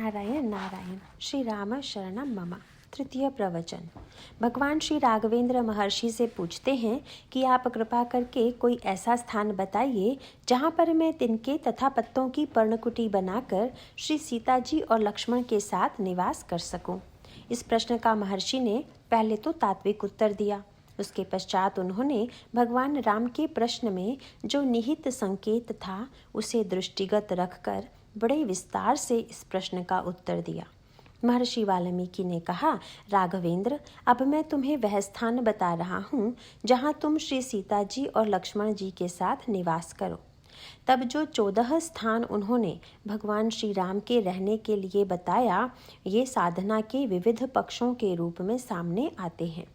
नारायण नारायण श्री राम शरणम मम। तृतीय प्रवचन। भगवान श्री राघवेंद्र महर्षि से पूछते हैं कि आप कृपा करके कोई ऐसा स्थान बताइए जहाँ पर मैं तिनके तथा पत्तों की पर्णकुटी बनाकर श्री सीता जी और लक्ष्मण के साथ निवास कर सकूं। इस प्रश्न का महर्षि ने पहले तो तात्विक उत्तर दिया। उसके पश्चात उन्होंने भगवान राम के प्रश्न में जो निहित संकेत था उसे दृष्टिगत रखकर बड़े विस्तार से इस प्रश्न का उत्तर दिया। महर्षि वाल्मीकि ने कहा, राघवेंद्र, अब मैं तुम्हें वह स्थान बता रहा हूँ जहाँ तुम श्री सीता जी और लक्ष्मण जी के साथ निवास करो। तब जो 14 स्थान उन्होंने भगवान श्री राम के रहने के लिए बताया, ये साधना के विविध पक्षों के रूप में सामने आते हैं।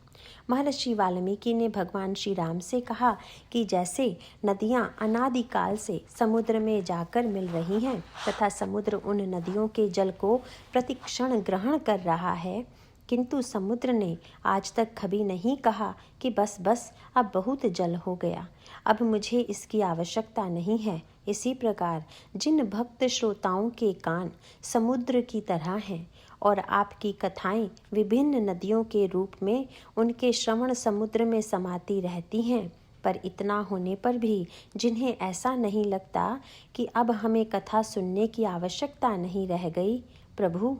महर्षि वाल्मीकि ने भगवान श्री राम से कहा कि जैसे नदियां अनादिकाल से समुद्र में जाकर मिल रही हैं तथा समुद्र उन नदियों के जल को प्रतिक्षण ग्रहण कर रहा है, किंतु समुद्र ने आज तक कभी नहीं कहा कि बस बस अब बहुत जल हो गया, अब मुझे इसकी आवश्यकता नहीं है। इसी प्रकार जिन भक्त श्रोताओं के कान समुद्र की तरह हैं और आपकी कथाएं विभिन्न नदियों के रूप में उनके श्रवण समुद्र में समाती रहती हैं, पर इतना होने पर भी जिन्हें ऐसा नहीं लगता कि अब हमें कथा सुनने की आवश्यकता नहीं रह गई, प्रभु,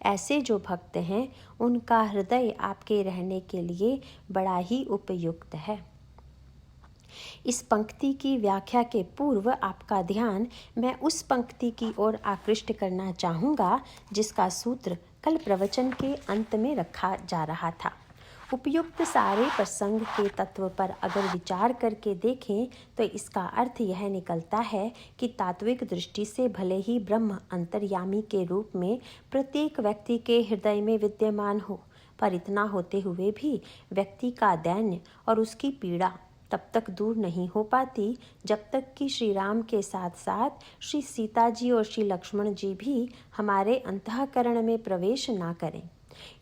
ऐसे जो भक्त हैं उनका हृदय आपके रहने के लिए बड़ा ही उपयुक्त है। इस पंक्ति की व्याख्या के पूर्व आपका ध्यान मैं उस पंक्ति की ओर आकृष्ट करना चाहूँगा जिसका सूत्र कल प्रवचन के अंत में रखा जा रहा था। उपयुक्त सारे प्रसंग के तत्व पर अगर विचार करके देखें तो इसका अर्थ यह निकलता है कि तात्विक दृष्टि से भले ही ब्रह्म अंतर्यामी के रूप में प्रत्येक व्यक्ति के हृदय में विद्यमान हो, पर इतना होते हुए भी व्यक्ति का दैन्य और उसकी पीड़ा तब तक दूर नहीं हो पाती जब तक कि श्री राम के साथ साथ श्री सीता जी और श्री लक्ष्मण जी भी हमारे अंतःकरण में प्रवेश ना करें।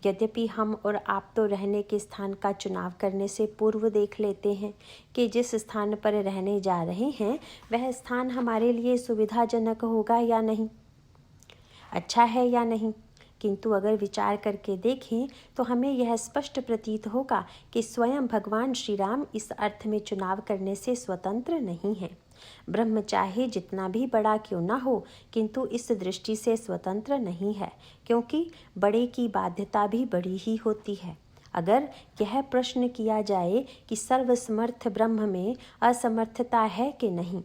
यद्यपि हम और आप तो रहने के स्थान का चुनाव करने से पूर्व देख लेते हैं कि जिस स्थान पर रहने जा रहे हैं वह स्थान हमारे लिए सुविधाजनक होगा या नहीं, अच्छा है या नहीं, किंतु अगर विचार करके देखें तो हमें यह स्पष्ट प्रतीत होगा कि स्वयं भगवान श्री राम इस अर्थ में चुनाव करने से स्वतंत्र नहीं है। ब्रह्म चाहे जितना भी बड़ा क्यों ना हो, किंतु इस दृष्टि से स्वतंत्र नहीं है, क्योंकि बड़े की बाध्यता भी बड़ी ही होती है। अगर यह प्रश्न किया जाए कि सर्वसमर्थ ब्रह्म में असमर्थता है कि नहीं,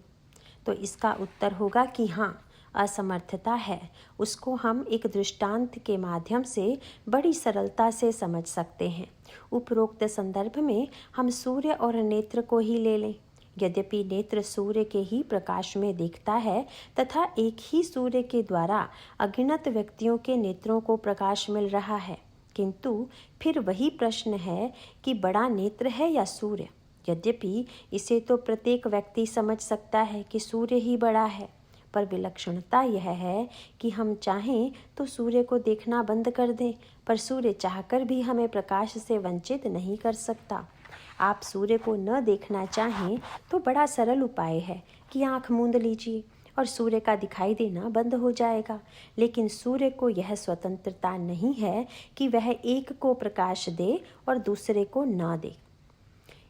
तो इसका उत्तर होगा कि हाँ, असमर्थता है। उसको हम एक दृष्टांत के माध्यम से बड़ी सरलता से समझ सकते हैं। उपरोक्त संदर्भ में हम सूर्य और नेत्र को ही ले लें। यद्यपि नेत्र सूर्य के ही प्रकाश में दिखता है तथा एक ही सूर्य के द्वारा अगिनत व्यक्तियों के नेत्रों को प्रकाश मिल रहा है, किंतु फिर वही प्रश्न है कि बड़ा नेत्र है या सूर्य। यद्यपि इसे तो प्रत्येक व्यक्ति समझ सकता है कि सूर्य ही बड़ा है, पर विलक्षणता यह है कि हम चाहें तो सूर्य को देखना बंद कर दें, पर सूर्य चाहकर भी हमें प्रकाश से वंचित नहीं कर सकता। आप सूर्य को न देखना चाहें तो बड़ा सरल उपाय है कि आंख मूंद लीजिए और सूर्य का दिखाई देना बंद हो जाएगा। लेकिन सूर्य को यह स्वतंत्रता नहीं है कि वह एक को प्रकाश दे और दूसरे को न दे।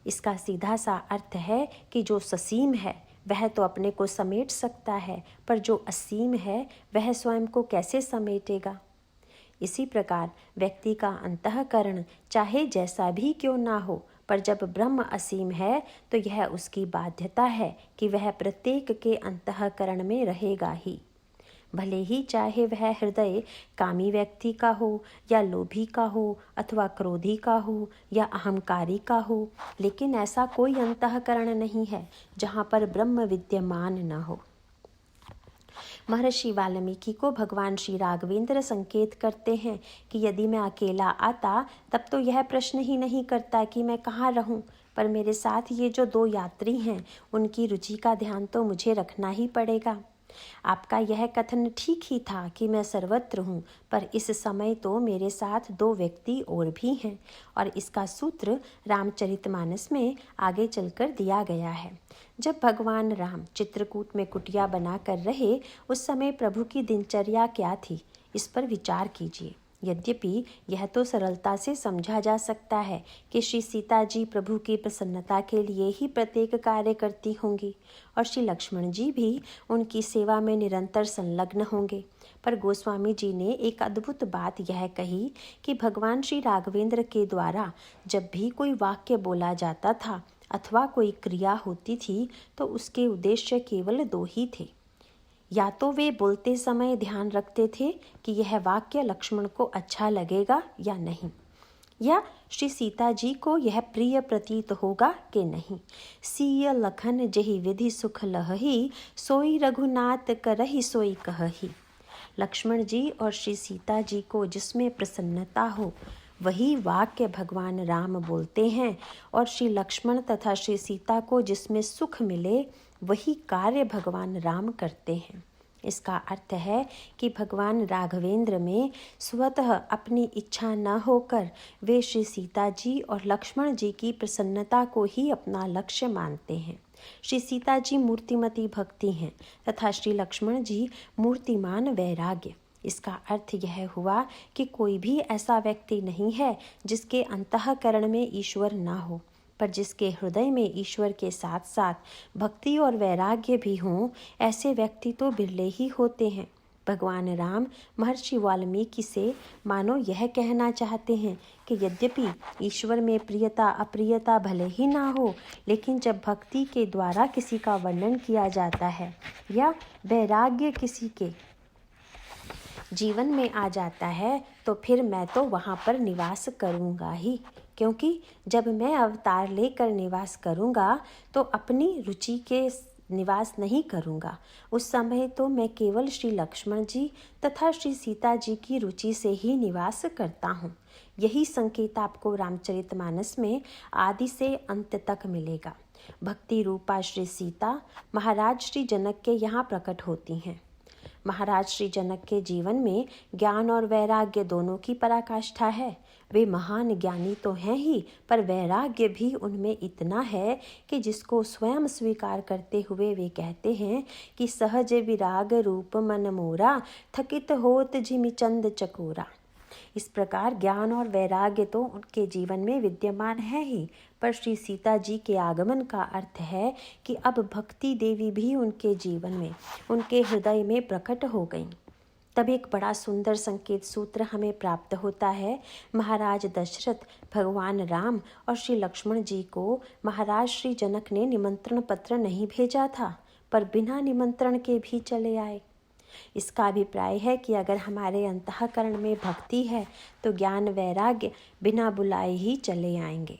इसका सीधा सा अर्थ है कि जो ससीम है वह तो अपने को समेट सकता है, पर जो असीम है वह स्वयं को कैसे समेटेगा। इसी प्रकार व्यक्ति का अंतःकरण चाहे जैसा भी क्यों ना हो, पर जब ब्रह्म असीम है तो यह उसकी बाध्यता है कि वह प्रत्येक के अंतःकरण में रहेगा ही। भले ही चाहे वह हृदय कामी व्यक्ति का हो या लोभी का हो अथवा क्रोधी का हो या अहंकारी का हो, लेकिन ऐसा कोई अंतःकरण नहीं है जहाँ पर ब्रह्म विद्यमान न हो। महर्षि वाल्मीकि को भगवान श्री राघवेंद्र संकेत करते हैं कि यदि मैं अकेला आता तब तो यह प्रश्न ही नहीं करता कि मैं कहाँ रहूं, पर मेरे साथ ये जो 2 यात्री हैं उनकी रुचि का ध्यान तो मुझे रखना ही पड़ेगा। आपका यह कथन ठीक ही था कि मैं सर्वत्र हूँ, पर इस समय तो मेरे साथ 2 व्यक्ति और भी हैं, और इसका सूत्र रामचरितमानस में आगे चलकर दिया गया है। जब भगवान राम चित्रकूट में कुटिया बना कर रहे, उस समय प्रभु की दिनचर्या क्या थी, इस पर विचार कीजिए। यद्यपि यह तो सरलता से समझा जा सकता है कि श्री सीता जी प्रभु की प्रसन्नता के लिए ही प्रत्येक कार्य करती होंगी, और श्री लक्ष्मण जी भी उनकी सेवा में निरंतर संलग्न होंगे, पर गोस्वामी जी ने एक अद्भुत बात यह कही कि भगवान श्री राघवेंद्र के द्वारा जब भी कोई वाक्य बोला जाता था अथवा कोई क्रिया होती थी तो उसके उद्देश्य केवल 2 ही थे। या तो वे बोलते समय ध्यान रखते थे कि यह वाक्य लक्ष्मण को अच्छा लगेगा या नहीं, या श्री सीता जी को यह प्रिय प्रतीत होगा कि नहीं। सिय लखन जहि विधि सुख लहही, सोई रघुनाथ करहि सोई कहही। लक्ष्मण जी और श्री सीता जी को जिसमें प्रसन्नता हो वही वाक्य भगवान राम बोलते हैं, और श्री लक्ष्मण तथा श्री सीता को जिसमें सुख मिले वही कार्य भगवान राम करते हैं। इसका अर्थ है कि भगवान राघवेंद्र में स्वतः अपनी इच्छा न होकर वे श्री सीता जी और लक्ष्मण जी की प्रसन्नता को ही अपना लक्ष्य मानते हैं। श्री सीता जी मूर्तिमती भक्ति हैं तथा श्री लक्ष्मण जी मूर्तिमान वैराग्य। इसका अर्थ यह हुआ कि कोई भी ऐसा व्यक्ति नहीं है जिसके अंतःकरण में ईश्वर न हो, पर जिसके हृदय में ईश्वर के साथ साथ भक्ति और वैराग्य भी हों। ऐसे व्यक्ति तो बिरले ही होते हैं। भगवान राम महर्षि वाल्मीकि से मानो यह कहना चाहते हैं कि यद्यपि ईश्वर में प्रियता अप्रियता भले ही ना हो, लेकिन जब भक्ति के द्वारा किसी का वर्णन किया जाता है या वैराग्य किसी के जीवन में आ जाता है तो फिर मैं तो वहाँ पर निवास करूँगा ही, क्योंकि जब मैं अवतार लेकर निवास करूँगा तो अपनी रुचि के निवास नहीं करूँगा। उस समय तो मैं केवल श्री लक्ष्मण जी तथा श्री सीता जी की रुचि से ही निवास करता हूँ। यही संकेत आपको रामचरितमानस में आदि से अंत तक मिलेगा। भक्ति रूपा श्री सीता महाराज श्री जनक के यहाँ प्रकट होती हैं। महाराज श्री जनक के जीवन में ज्ञान और वैराग्य दोनों की पराकाष्ठा है। वे महान ज्ञानी तो हैं ही, पर वैराग्य भी उनमें इतना है कि जिसको स्वयं स्वीकार करते हुए वे कहते हैं कि सहज विराग रूप मन मोरा, थकित होत जिमि चंद चकोरा। इस प्रकार ज्ञान और वैराग्य तो उनके जीवन में विद्यमान है ही, पर श्री सीता जी के आगमन का अर्थ है कि अब भक्ति देवी भी उनके जीवन में, उनके हृदय में प्रकट हो गई। तब एक बड़ा सुंदर संकेत सूत्र हमें प्राप्त होता है। महाराज दशरथ, भगवान राम और श्री लक्ष्मण जी को महाराज श्री जनक ने निमंत्रण पत्र नहीं भेजा था, पर बिना निमंत्रण के भी चले आए। इसका अभिप्राय है कि अगर हमारे अंतःकरण में भक्ति है तो ज्ञान वैराग्य बिना बुलाए ही चले आएंगे।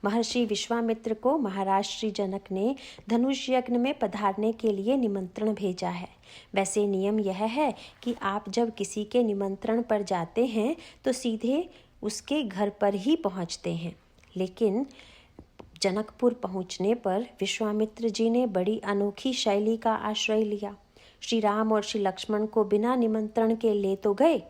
महर्षि विश्वामित्र को महाराज श्री जनक ने धनुष यज्ञ में पधारने के लिए निमंत्रण भेजा है। वैसे नियम यह है कि आप जब किसी के निमंत्रण पर जाते हैं तो सीधे उसके घर पर ही पहुंचते हैं, लेकिन जनकपुर पहुंचने पर विश्वामित्र जी ने बड़ी अनोखी शैली का आश्रय लिया। श्री राम और श्री लक्ष्मण को बिना निमंत्रण के ले तो गए,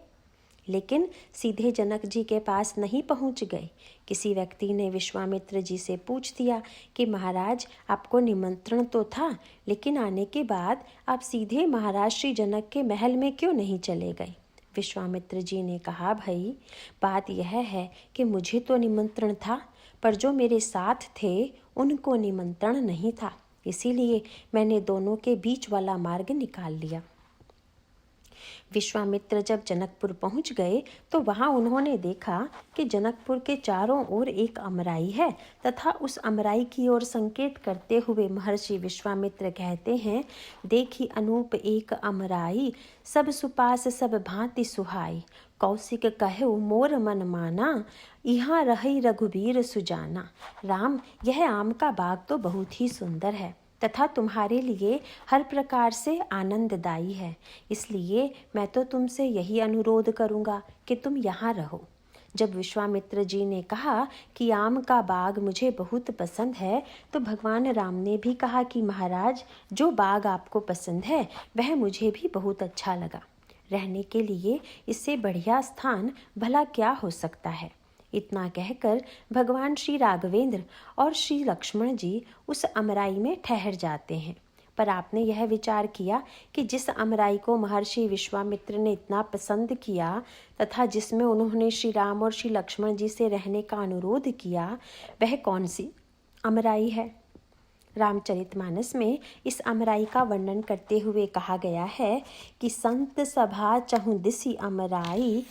लेकिन सीधे जनक जी के पास नहीं पहुंच गए। किसी व्यक्ति ने विश्वामित्र जी से पूछ दिया कि महाराज, आपको निमंत्रण तो था, लेकिन आने के बाद आप सीधे महाराज श्री जनक के महल में क्यों नहीं चले गए? विश्वामित्र जी ने कहा, भाई बात यह है कि मुझे तो निमंत्रण था, पर जो मेरे साथ थे उनको निमंत्रण नहीं था, इसीलिए मैंने दोनों के बीच वाला मार्ग निकाल लिया। विश्वामित्र जब जनकपुर पहुंच गए तो वहां उन्होंने देखा कि जनकपुर के चारों ओर एक अमराई है तथा उस अमराई की ओर संकेत करते हुए महर्षि विश्वामित्र कहते हैं, देखी अनूप एक अमराई, सब सुपास सब भांति सुहाई, कौशिक कहो मोर मन माना, यहाँ रही रघुबीर सुजाना। राम, यह आम का बाग तो बहुत ही सुंदर है तथा तुम्हारे लिए हर प्रकार से आनंददायी है, इसलिए मैं तो तुमसे यही अनुरोध करूँगा कि तुम यहाँ रहो। जब विश्वामित्र जी ने कहा कि आम का बाग मुझे बहुत पसंद है, तो भगवान राम ने भी कहा कि महाराज, जो बाग आपको पसंद है वह मुझे भी बहुत अच्छा लगा। रहने के लिए इससे बढ़िया स्थान भला क्या हो सकता है। इतना कहकर भगवान श्री राघवेंद्र और श्री लक्ष्मण जी उस अमराई में ठहर जाते हैं। पर आपने यह विचार किया कि जिस अमराई को महर्षि विश्वामित्र ने इतना पसंद किया तथा जिसमें उन्होंने श्री राम और श्री लक्ष्मण जी से रहने का अनुरोध किया, वह कौन सी अमराई है? रामचरितमानस में इस अमराई का वर्णन करते हुए कहा गया है कि संत सभा चहु दिसि अमराई,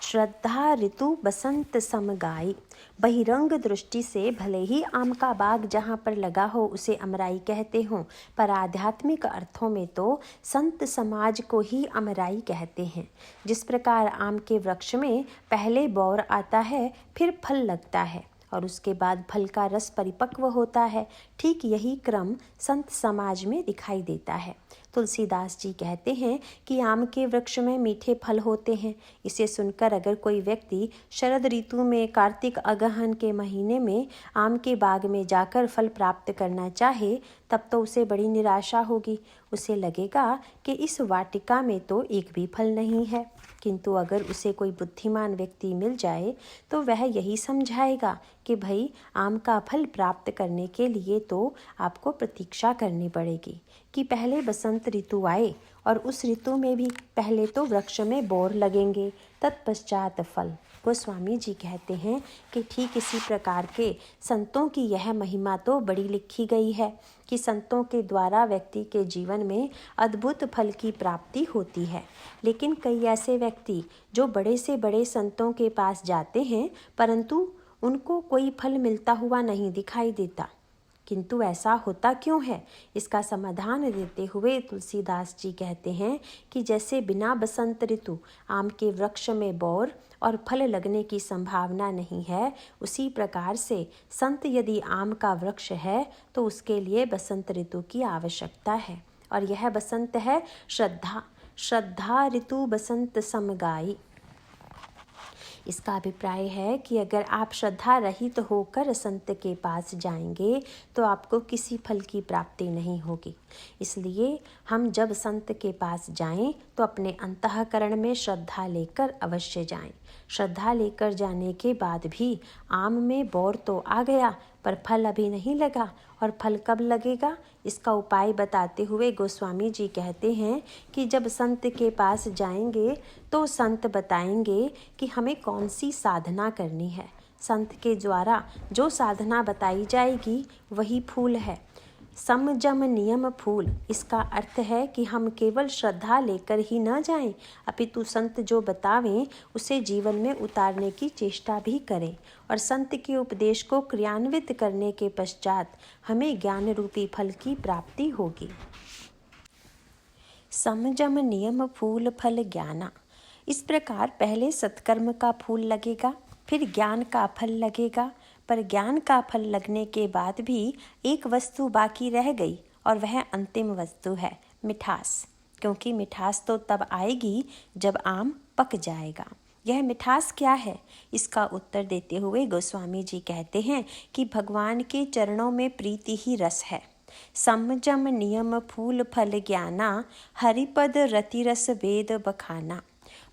श्रद्धा ऋतु बसंत समगाई। बहिरंग दृष्टि से भले ही आम का बाग जहाँ पर लगा हो उसे अमराई कहते हों, पर आध्यात्मिक अर्थों में तो संत समाज को ही अमराई कहते हैं। जिस प्रकार आम के वृक्ष में पहले बौर आता है, फिर फल लगता है और उसके बाद फल का रस परिपक्व होता है, ठीक यही क्रम संत समाज में दिखाई देता है। तुलसीदास जी कहते हैं कि आम के वृक्ष में मीठे फल होते हैं। इसे सुनकर अगर कोई व्यक्ति शरद ऋतु में कार्तिक अगहन के महीने में आम के बाग में जाकर फल प्राप्त करना चाहे, तब तो उसे बड़ी निराशा होगी। उसे लगेगा कि इस वाटिका में तो एक भी फल नहीं है। किंतु अगर उसे कोई बुद्धिमान व्यक्ति मिल जाए तो वह यही समझाएगा कि भाई, आम का फल प्राप्त करने के लिए तो आपको प्रतीक्षा करनी पड़ेगी कि पहले बसंत ऋतु आए और उस ऋतु में भी पहले तो वृक्ष में बोर लगेंगे, तत्पश्चात फल। गोस्वामी जी कहते हैं कि ठीक इसी प्रकार के संतों की यह महिमा तो बड़ी लिखी गई है कि संतों के द्वारा व्यक्ति के जीवन में अद्भुत फल की प्राप्ति होती है। लेकिन कई ऐसे व्यक्ति जो बड़े से बड़े संतों के पास जाते हैं, परंतु उनको कोई फल मिलता हुआ नहीं दिखाई देता। किंतु ऐसा होता क्यों है? इसका समाधान देते हुए तुलसीदास जी कहते हैं कि जैसे बिना बसंत ऋतु आम के वृक्ष में बौर और फल लगने की संभावना नहीं है, उसी प्रकार से संत यदि आम का वृक्ष है तो उसके लिए बसंत ऋतु की आवश्यकता है। और यह बसंत है श्रद्धा। श्रद्धा ऋतु बसंत समगाई। इसका अभिप्राय है कि अगर आप श्रद्धा रहित होकर संत के पास जाएंगे तो आपको किसी फल की प्राप्ति नहीं होगी। इसलिए हम जब संत के पास जाएं तो अपने अंतःकरण में श्रद्धा लेकर अवश्य जाएं। श्रद्धा लेकर जाने के बाद भी आम में बौर तो आ गया पर फल अभी नहीं लगा, और फल कब लगेगा इसका उपाय बताते हुए गोस्वामी जी कहते हैं कि जब संत के पास जाएंगे तो संत बताएंगे कि हमें कौन सी साधना करनी है। संत के द्वारा जो साधना बताई जाएगी वही फूल है। समजम नियम फूल। इसका अर्थ है कि हम केवल श्रद्धा लेकर ही न जाएं, अपितु संत जो बतावें उसे जीवन में उतारने की चेष्टा भी करें, और संत के उपदेश को क्रियान्वित करने के पश्चात हमें ज्ञान रूपी फल की प्राप्ति होगी। समजम नियम फूल फल ज्ञाना। इस प्रकार पहले सत्कर्म का फूल लगेगा, फिर ज्ञान का फल लगेगा। पर ज्ञान का फल लगने के बाद भी एक वस्तु बाकी रह गई, और वह अंतिम वस्तु है मिठास। क्योंकि मिठास तो तब आएगी जब आम पक जाएगा। यह मिठास क्या है? इसका उत्तर देते हुए गोस्वामी जी कहते हैं कि भगवान के चरणों में प्रीति ही रस है। समजम नियम फूल फल ज्ञाना, हरिपद रतिरस वेद बखाना।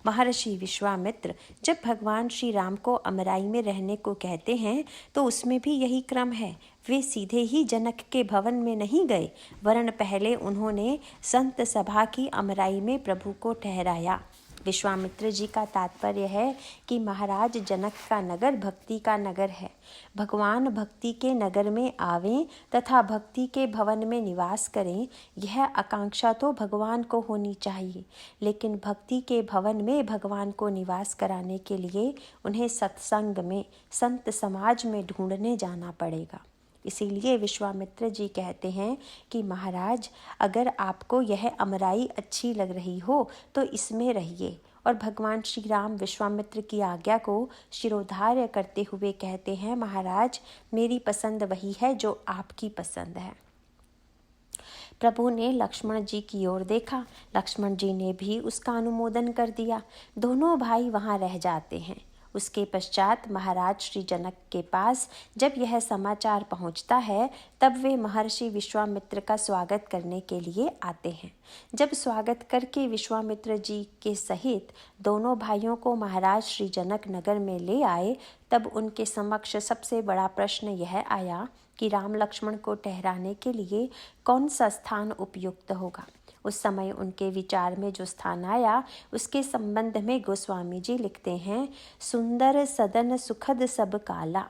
महर्षि विश्वामित्र जब भगवान श्री राम को अमराई में रहने को कहते हैं तो उसमें भी यही क्रम है। वे सीधे ही जनक के भवन में नहीं गए, वरन पहले उन्होंने संत सभा की अमराई में प्रभु को ठहराया। विश्वामित्र जी का तात्पर्य है कि महाराज जनक का नगर भक्ति का नगर है। भगवान भक्ति के नगर में आवें तथा भक्ति के भवन में निवास करें, यह आकांक्षा तो भगवान को होनी चाहिए। लेकिन भक्ति के भवन में भगवान को निवास कराने के लिए उन्हें सत्संग में, संत समाज में ढूंढने जाना पड़ेगा। इसीलिए विश्वामित्र जी कहते हैं कि महाराज, अगर आपको यह अमराई अच्छी लग रही हो तो इसमें रहिए। और भगवान श्री राम विश्वामित्र की आज्ञा को शिरोधार्य करते हुए कहते हैं, महाराज मेरी पसंद वही है जो आपकी पसंद है। प्रभु ने लक्ष्मण जी की ओर देखा, लक्ष्मण जी ने भी उसका अनुमोदन कर दिया। दोनों भाई वहाँ रह जाते हैं। उसके पश्चात महाराज श्री जनक के पास जब यह समाचार पहुंचता है तब वे महर्षि विश्वामित्र का स्वागत करने के लिए आते हैं। जब स्वागत करके विश्वामित्र जी के सहित दोनों भाइयों को महाराज श्री जनक नगर में ले आए तब उनके समक्ष सबसे बड़ा प्रश्न यह आया कि राम लक्ष्मण को ठहराने के लिए कौन सा स्थान उपयुक्त होगा। उस समय उनके विचार में जो स्थान आया उसके संबंध में गोस्वामी जी लिखते हैं, सुंदर सदन सुखद सब काला।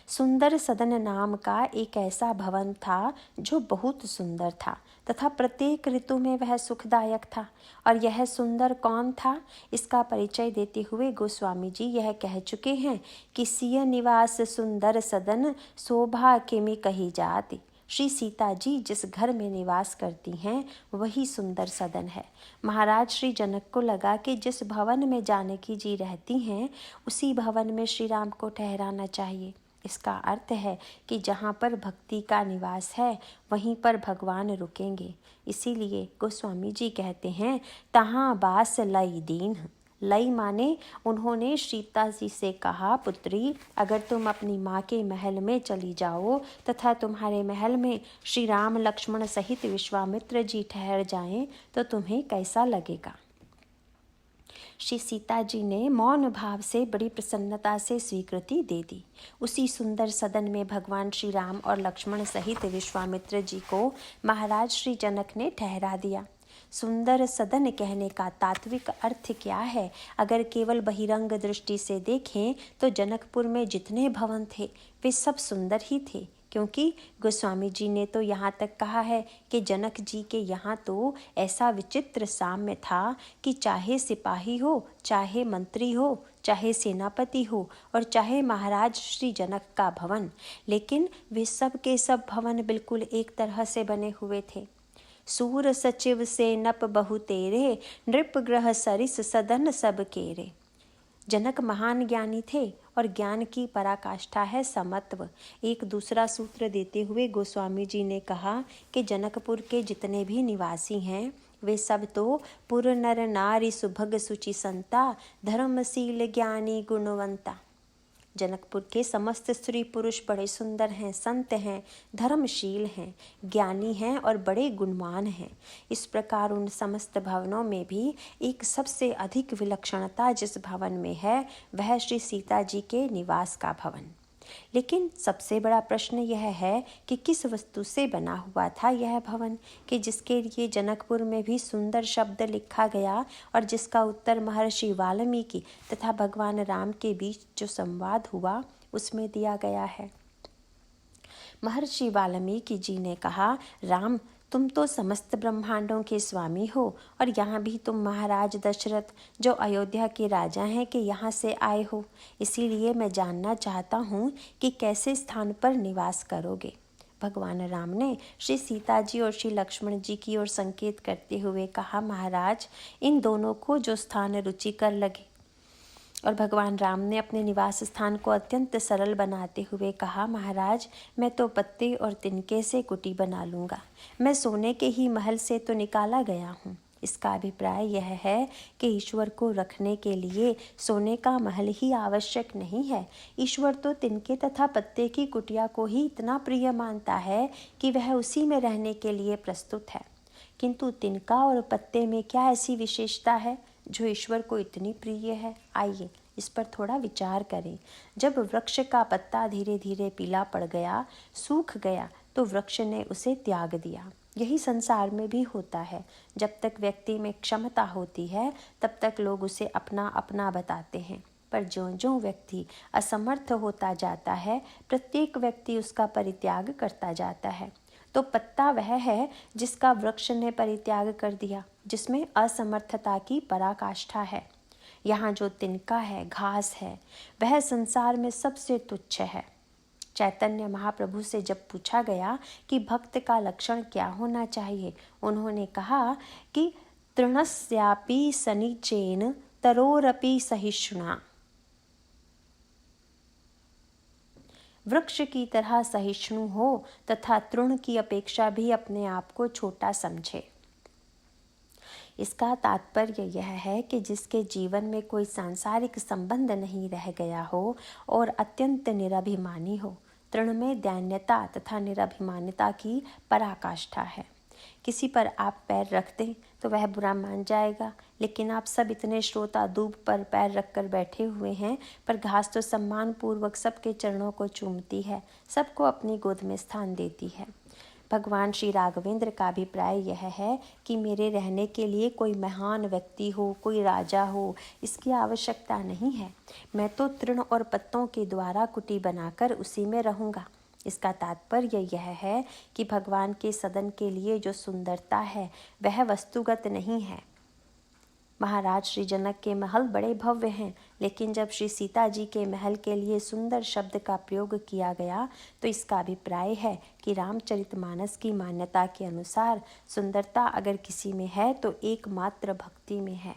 सुंदर सदन नाम का एक ऐसा भवन था जो बहुत सुंदर था तथा प्रत्येक ऋतु में वह सुखदायक था। और यह सुंदर कौन था, इसका परिचय देते हुए गोस्वामी जी यह कह चुके हैं कि सिय निवास सुंदर सदन शोभा केमि कही जाति। श्री सीता जी जिस घर में निवास करती हैं वही सुंदर सदन है। महाराज श्री जनक को लगा कि जिस भवन में जानकी जी रहती हैं उसी भवन में श्री राम को ठहराना चाहिए। इसका अर्थ है कि जहाँ पर भक्ति का निवास है वहीं पर भगवान रुकेंगे। इसीलिए गोस्वामी जी कहते हैं, तहाँ बास लई दीन। लई माने उन्होंने सीता जी से कहा, पुत्री अगर तुम अपनी माँ के महल में चली जाओ तथा तुम्हारे महल में श्री राम लक्ष्मण सहित विश्वामित्र जी ठहर जाएं तो तुम्हें कैसा लगेगा। श्री सीता जी ने मौन भाव से बड़ी प्रसन्नता से स्वीकृति दे दी। उसी सुंदर सदन में भगवान श्री राम और लक्ष्मण सहित विश्वामित्र जी को महाराज श्री जनक ने ठहरा दिया। सुंदर सदन कहने का तात्विक अर्थ क्या है? अगर केवल बहिरंग दृष्टि से देखें तो जनकपुर में जितने भवन थे वे सब सुंदर ही थे, क्योंकि गोस्वामी जी ने तो यहाँ तक कहा है कि जनक जी के यहाँ तो ऐसा विचित्र साम्य था कि चाहे सिपाही हो, चाहे मंत्री हो, चाहे सेनापति हो और चाहे महाराज श्री जनक का भवन, लेकिन वे सब के सब भवन बिल्कुल एक तरह से बने हुए थे। सूर सचिव से नप बहु तेरे, नृप ग्रह सरिस सदन सब केरे। जनक महान ज्ञानी थे और ज्ञान की पराकाष्ठा है समत्व। एक दूसरा सूत्र देते हुए गोस्वामी जी ने कहा कि जनकपुर के जितने भी निवासी हैं वे सब तो पुर नर नारी सुभग सुचि संता, धर्मशील ज्ञानी गुणवंता। जनकपुर के समस्त स्त्री पुरुष बड़े सुंदर हैं, संत हैं, धर्मशील हैं, ज्ञानी हैं और बड़े गुणवान हैं। इस प्रकार उन समस्त भवनों में भी एक सबसे अधिक विलक्षणता जिस भवन में है वह श्री सीता जी के निवास का भवन। लेकिन सबसे बड़ा प्रश्न यह है कि किस वस्तु से बना हुआ था यह भवन, कि जिसके लिए जनकपुर में भी सुंदर शब्द लिखा गया और जिसका उत्तर महर्षि वाल्मीकि तथा भगवान राम के बीच जो संवाद हुआ उसमें दिया गया है। महर्षि वाल्मीकि जी ने कहा, राम तुम तो समस्त ब्रह्मांडों के स्वामी हो और यहाँ भी तुम महाराज दशरथ जो अयोध्या के राजा हैं कि यहाँ से आए हो। इसीलिए मैं जानना चाहता हूँ कि कैसे स्थान पर निवास करोगे। भगवान राम ने श्री सीता जी और श्री लक्ष्मण जी की ओर संकेत करते हुए कहा, महाराज इन दोनों को जो स्थान रुचिकर लगे। और भगवान राम ने अपने निवास स्थान को अत्यंत सरल बनाते हुए कहा, महाराज मैं तो पत्ते और तिनके से कुटी बना लूँगा, मैं सोने के ही महल से तो निकाला गया हूँ। इसका अभिप्राय यह है कि ईश्वर को रखने के लिए सोने का महल ही आवश्यक नहीं है। ईश्वर तो तिनके तथा पत्ते की कुटिया को ही इतना प्रिय मानता है कि वह उसी में रहने के लिए प्रस्तुत है। किंतु तिनका और पत्ते में क्या ऐसी विशेषता है जो ईश्वर को इतनी प्रिय है? आइए इस पर थोड़ा विचार करें। जब वृक्ष का पत्ता धीरे धीरे पीला पड़ गया, सूख गया, तो वृक्ष ने उसे त्याग दिया। यही संसार में भी होता है। जब तक व्यक्ति में क्षमता होती है तब तक लोग उसे अपना अपना बताते हैं, पर ज्यों-ज्यों व्यक्ति असमर्थ होता जाता है प्रत्येक व्यक्ति उसका परित्याग करता जाता है। तो पत्ता वह है जिसका वृक्ष ने परित्याग कर दिया, जिसमें असमर्थता की पराकाष्ठा है। यहाँ जो तिनका है, घास है, वह संसार में सबसे तुच्छ है। चैतन्य महाप्रभु से जब पूछा गया कि भक्त का लक्षण क्या होना चाहिए, उन्होंने कहा कि तृणस्यापि सनिचेन तरोरपि सहिष्णुना। वृक्ष की तरह सहिष्णु हो तथा तृण की अपेक्षा भी अपने आप को छोटा समझे। इसका तात्पर्य यह है कि जिसके जीवन में कोई सांसारिक संबंध नहीं रह गया हो और अत्यंत निराभिमानी हो, तृण में दैन्यता तथा निराभिमानिता की पराकाष्ठा है। किसी पर आप पैर रख दें तो वह बुरा मान जाएगा, लेकिन आप सब इतने श्रोता दूब पर पैर रखकर बैठे हुए हैं, पर घास तो सम्मान पूर्वक सबके चरणों को चूमती है, सबको अपनी गोद में स्थान देती है। भगवान श्री राघवेंद्र का अभिप्राय यह है कि मेरे रहने के लिए कोई महान व्यक्ति हो, कोई राजा हो, इसकी आवश्यकता नहीं है। मैं तो तृण और पत्तों के द्वारा कुटी बनाकर उसी में रहूँगा। इसका तात्पर्य यह है कि भगवान के सदन के लिए जो सुंदरता है वह वस्तुगत नहीं है। महाराज श्री जनक के महल बड़े भव्य हैं, लेकिन जब श्री सीता जी के महल के लिए सुंदर शब्द का प्रयोग किया गया तो इसका अभिप्राय है कि रामचरितमानस की मान्यता के अनुसार सुंदरता अगर किसी में है तो एकमात्र भक्ति में है।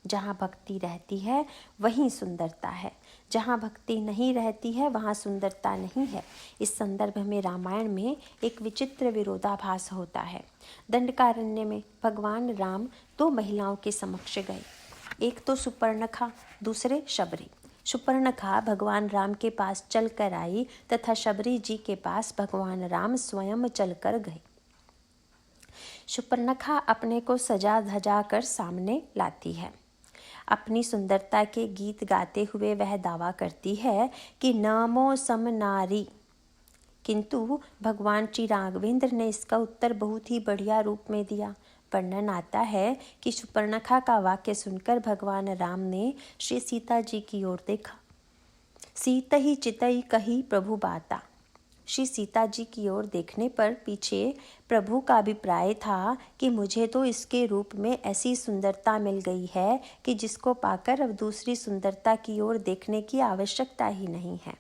जहाँ भक्ति रहती है वहीं सुंदरता है, जहाँ भक्ति नहीं रहती है वहाँ सुंदरता नहीं है। इस संदर्भ में रामायण में एक विचित्र विरोधाभास होता है। दंडकारण्य में भगवान राम दो महिलाओं के समक्ष गए, एक तो सुपर्णखा, दूसरे शबरी। सुपर्णखा भगवान राम के पास चल कर आई तथा शबरी जी के पास भगवान राम स्वयं चल कर गए। सुपर्णखा अपने को सजा धजा कर सामने लाती है। अपनी सुंदरता के गीत गाते हुए वह दावा करती है कि नमो सम नारी, किंतु भगवान श्री राघवेंद्र ने इसका उत्तर बहुत ही बढ़िया रूप में दिया। वर्णन आता है कि सुपर्णखा का वाक्य सुनकर भगवान राम ने श्री सीता जी की ओर देखा। सीत ही चितई कही प्रभु बाता। श्री सीता जी की ओर देखने पर पीछे प्रभु का अभिप्राय था कि मुझे तो इसके रूप में ऐसी सुंदरता मिल गई है कि जिसको पाकर अब दूसरी सुंदरता की ओर देखने की आवश्यकता ही नहीं है।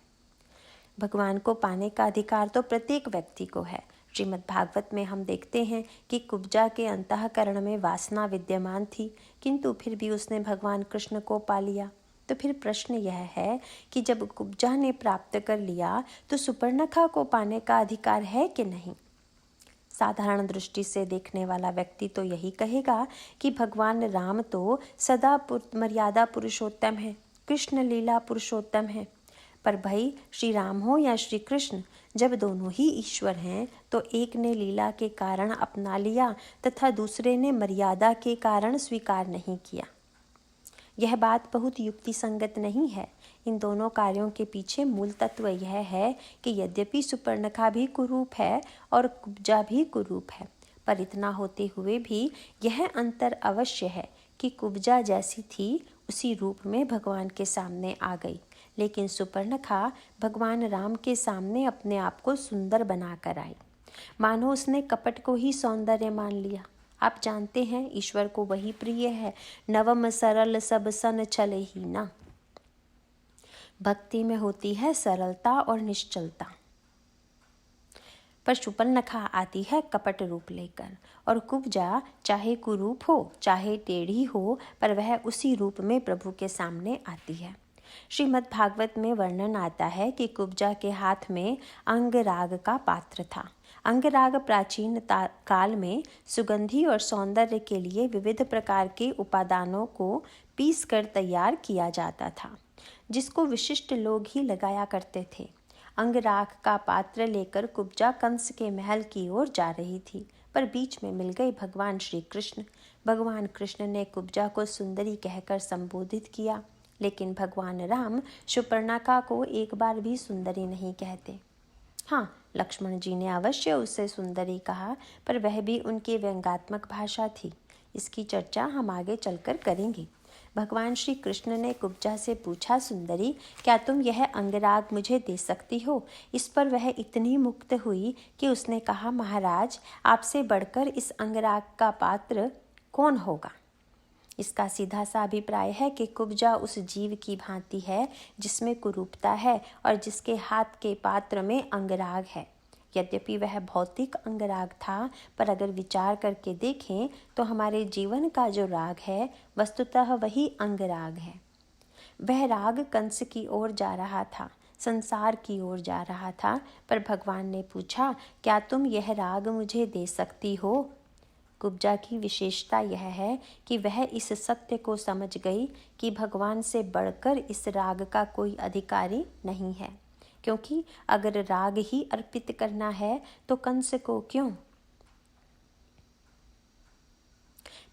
भगवान को पाने का अधिकार तो प्रत्येक व्यक्ति को है। श्रीमद् भागवत में हम देखते हैं कि कुब्जा के अंतःकरण में वासना विद्यमान थी, किंतु फिर भी उसने भगवान कृष्ण को पा लिया। तो फिर प्रश्न यह है कि जब कुब्जा ने प्राप्त कर लिया तो सुपर्णखा को पाने का अधिकार है कि नहीं? साधारण दृष्टि से देखने वाला व्यक्ति तो यही कहेगा कि भगवान राम तो सदा मर्यादा पुरुषोत्तम है, कृष्ण लीला पुरुषोत्तम है। पर भाई श्री राम हो या श्री कृष्ण, जब दोनों ही ईश्वर हैं तो एक ने लीला के कारण अपना लिया तथा दूसरे ने मर्यादा के कारण स्वीकार नहीं किया। यह बात बहुत युक्ति संगत नहीं है। इन दोनों कार्यों के पीछे मूल तत्व यह है कि यद्यपि सुपर्णखा भी कुरूप है और कुब्जा भी कुरूप है, पर इतना होते हुए भी यह अंतर अवश्य है कि कुब्जा जैसी थी उसी रूप में भगवान के सामने आ गई, लेकिन सुपर्णखा भगवान राम के सामने अपने आप को सुंदर बनाकर आई, मानो उसने कपट को ही सौंदर्य मान लिया। आप जानते हैं ईश्वर को वही प्रिय है, नवम सरल सब सन चले ही ना। भक्ति में होती है सरलता और निश्चलता, पर सुपर्णखा आती है कपट रूप लेकर, और कुब्जा चाहे कुरूप हो चाहे टेढ़ी हो, पर वह उसी रूप में प्रभु के सामने आती है। श्रीमद् भागवत में वर्णन आता है कि कुब्जा के हाथ में अंगराग का पात्र था। अंगराग प्राचीन काल में सुगंधि और सौंदर्य के लिए विविध प्रकार के उपादानों को पीस कर तैयार किया जाता था, जिसको विशिष्ट लोग ही लगाया करते थे। अंगराग का पात्र लेकर कुब्जा कंस के महल की ओर जा रही थी, पर बीच में मिल गए भगवान श्री कृष्ण। भगवान कृष्ण ने कुब्जा को सुंदरी कहकर संबोधित किया, लेकिन भगवान राम सुपर्णखा को एक बार भी सुंदरी नहीं कहते। हाँ, लक्ष्मण जी ने अवश्य उसे सुंदरी कहा, पर वह भी उनकी व्यंग्यात्मक भाषा थी। इसकी चर्चा हम आगे चलकर करेंगे। भगवान श्री कृष्ण ने कुब्जा से पूछा, सुंदरी, क्या तुम यह अंगराग मुझे दे सकती हो? इस पर वह इतनी मुक्त हुई कि उसने कहा, महाराज, आपसे बढ़कर इस अंगराग का पात्र कौन होगा? इसका सीधा सा अभिप्राय है कि कुब्जा उस जीव की भांति है जिसमें कुरूपता है और जिसके हाथ के पात्र में अंगराग है। यद्यपि वह भौतिक अंगराग था, पर अगर विचार करके देखें तो हमारे जीवन का जो राग है वस्तुतः वही अंगराग है। वह राग कंस की ओर जा रहा था, संसार की ओर जा रहा था, पर भगवान ने पूछा, क्या तुम यह राग मुझे दे सकती हो? कुब्जा की विशेषता यह है कि वह इस सत्य को समझ गई कि भगवान से बढ़कर इस राग का कोई अधिकारी नहीं है, क्योंकि अगर राग ही अर्पित करना है तो कंस को क्यों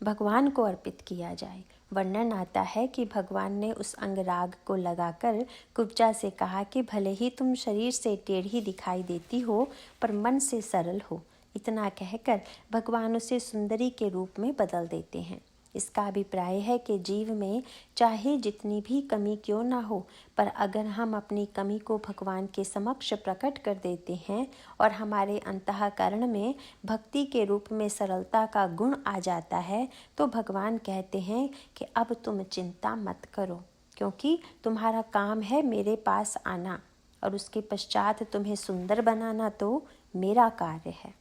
भगवान को अर्पित किया जाए। वर्णन आता है कि भगवान ने उस अंगराग को लगाकर कुब्जा से कहा कि भले ही तुम शरीर से टेढ़ी दिखाई देती हो पर मन से सरल हो। इतना कहकर भगवान उसे सुंदरी के रूप में बदल देते हैं। इसका अभिप्राय है कि जीव में चाहे जितनी भी कमी क्यों ना हो, पर अगर हम अपनी कमी को भगवान के समक्ष प्रकट कर देते हैं और हमारे अंतःकरण में भक्ति के रूप में सरलता का गुण आ जाता है, तो भगवान कहते हैं कि अब तुम चिंता मत करो, क्योंकि तुम्हारा काम है मेरे पास आना और उसके पश्चात तुम्हें सुंदर बनाना तो मेरा कार्य है।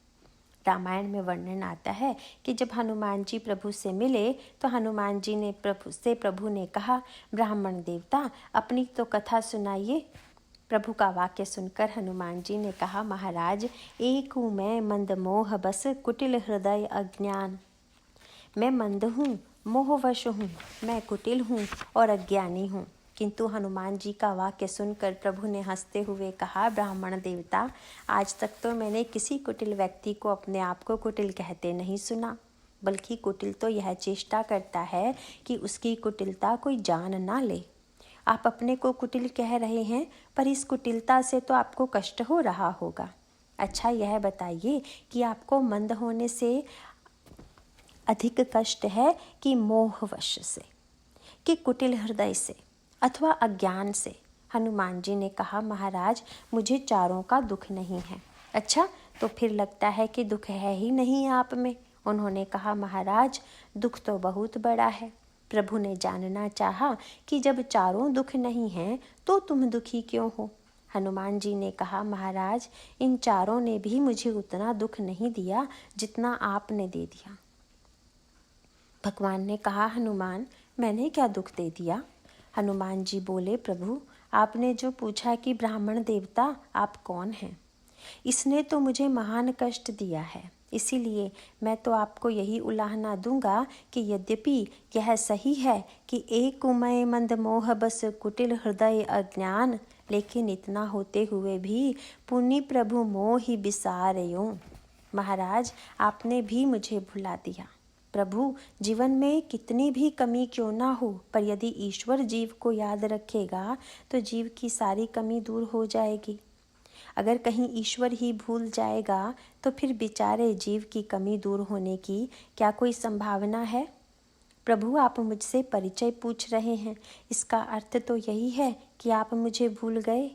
रामायण में वर्णन आता है कि जब हनुमान जी प्रभु से मिले तो हनुमान जी ने प्रभु ने कहा, ब्राह्मण देवता अपनी तो कथा सुनाइए। प्रभु का वाक्य सुनकर हनुमान जी ने कहा, महाराज एक हूँ मैं मंद मोह बस कुटिल हृदय अज्ञान। मैं मंद हूँ, मोहवश हूँ, मैं कुटिल हूँ और अज्ञानी हूँ। किंतु हनुमान जी का वाक्य सुनकर प्रभु ने हंसते हुए कहा, ब्राह्मण देवता आज तक तो मैंने किसी कुटिल व्यक्ति को अपने आप को कुटिल कहते नहीं सुना, बल्कि कुटिल तो यह चेष्टा करता है कि उसकी कुटिलता कोई जान ना ले। आप अपने को कुटिल कह रहे हैं, पर इस कुटिलता से तो आपको कष्ट हो रहा होगा। अच्छा यह बताइए कि आपको मंद होने से अधिक कष्ट है कि मोहवश से, कि कुटिल हृदय से अथवा अज्ञान से? हनुमान जी ने कहा, महाराज मुझे चारों का दुख नहीं है। अच्छा तो फिर लगता है कि दुख है ही नहीं आप में। उन्होंने कहा, महाराज दुख तो बहुत बड़ा है। प्रभु ने जानना चाहा कि जब चारों दुख नहीं हैं तो तुम दुखी क्यों हो? हनुमान जी ने कहा, महाराज इन चारों ने भी मुझे उतना दुख नहीं दिया जितना आपने दे दिया। भगवान ने कहा, हनुमान मैंने क्या दुख दे दिया? हनुमान जी बोले, प्रभु आपने जो पूछा कि ब्राह्मण देवता आप कौन हैं, इसने तो मुझे महान कष्ट दिया है। इसीलिए मैं तो आपको यही उलाहना दूंगा कि यद्यपि यह सही है कि एक मैं मंद मोह बस कुटिल हृदय अज्ञान, लेकिन इतना होते हुए भी पुनि प्रभु मोहि बिसारयो। महाराज आपने भी मुझे भुला दिया। प्रभु जीवन में कितनी भी कमी क्यों ना हो, पर यदि ईश्वर जीव को याद रखेगा तो जीव की सारी कमी दूर हो जाएगी। अगर कहीं ईश्वर ही भूल जाएगा तो फिर बेचारे जीव की कमी दूर होने की क्या कोई संभावना है? प्रभु आप मुझसे परिचय पूछ रहे हैं, इसका अर्थ तो यही है कि आप मुझे भूल गए।